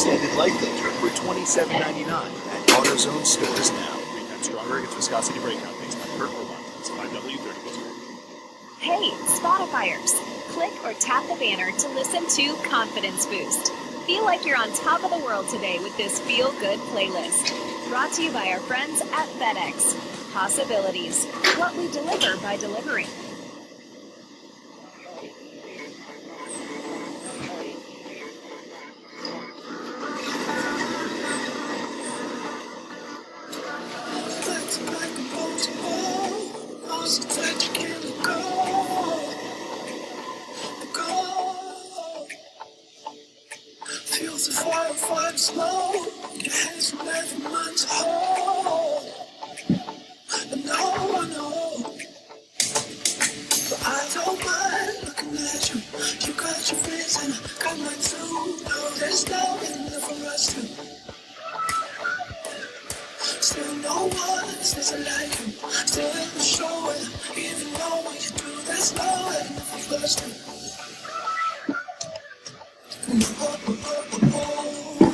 extended life filter for $27.99 at AutoZone stores now. 3 times stronger against viscosity breakout based on Kurt Robot's 5W30 Pittsburgh. Hey, Spotifyers! Click or tap the banner to listen to Confidence Boost. Feel like you're on top of the world today with this feel-good playlist. Brought to you by our friends at FedEx. Possibilities. What we deliver by delivering. Feels the fire, fire slow. Your hands from every mind to hold. I know. But I don't mind looking at you. You got your friends and I got mine too. No, there's no enough for us two. Still no one says I like you. Still in the show and even though what you do, there's no enough for us two.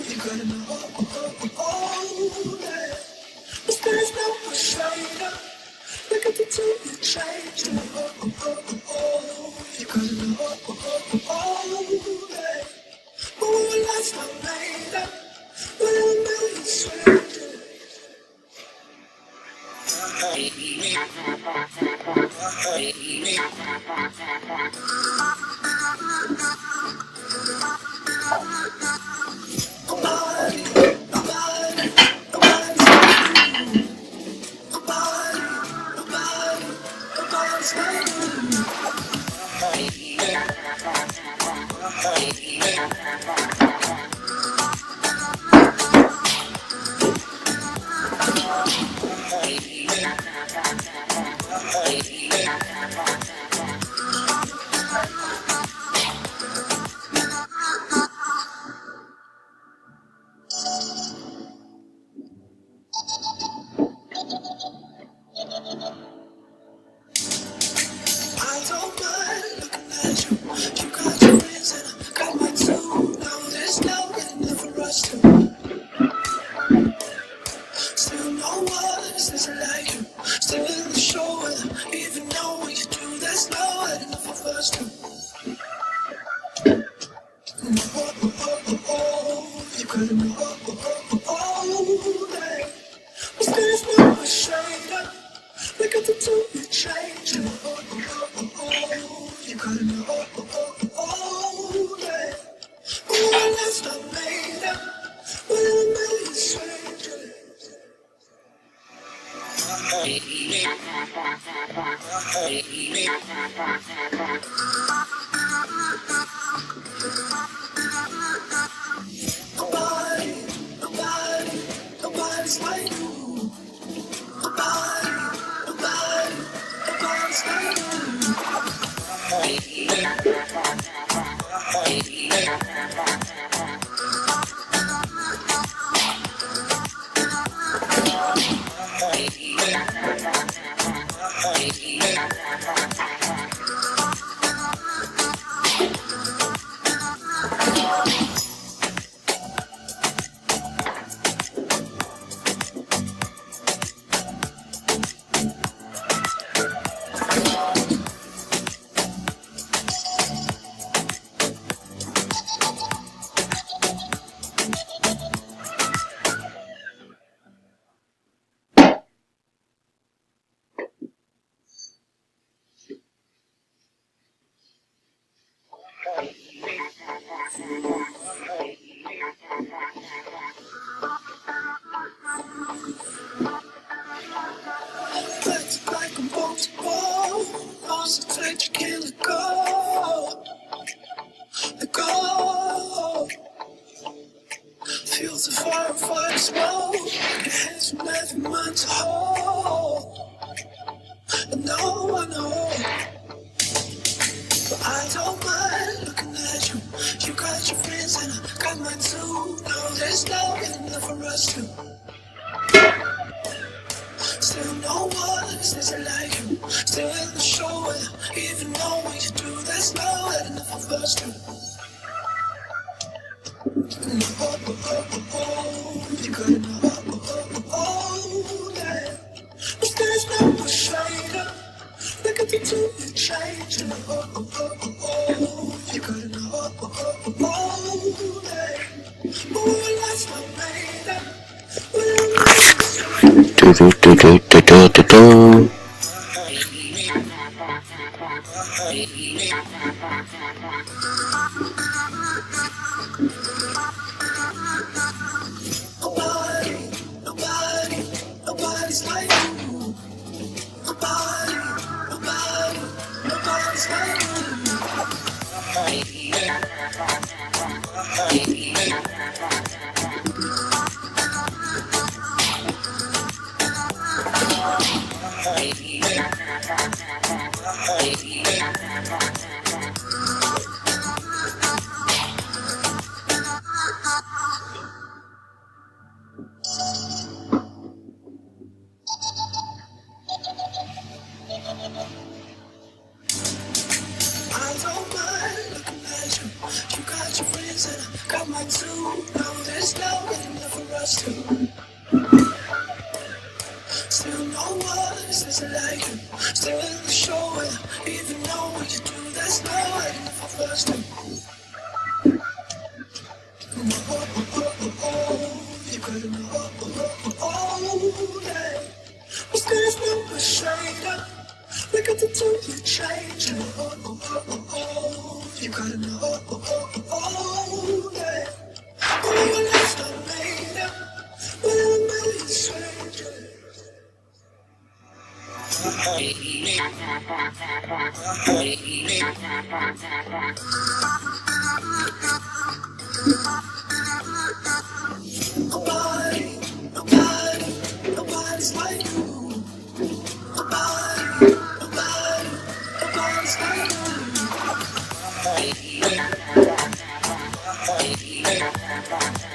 You gotta know, yeah. But there's no shade. Look at the two you changed. You gotta know, yeah. But we were last not made up. But in a million strangers. Even though what you do, there's no enough of us two. You gotta know, yeah. But there's no persuader. Look at the two you change. You gotta know, yeah. But when life's not made up, Do do do do do do do do. nobody's like you. Nobody's like I don't mind looking at you. You got your friends and I got mine too. No, there's no enough for us two. Still no one is like you. Still in the show and even know what you do. There's no enough for us two. You gotta know, yeah. But there's no persuader. Look at the two you change. You gotta know, yeah. When your life's not made up, when a million strangers. Nobody's like you. Nobody's like you.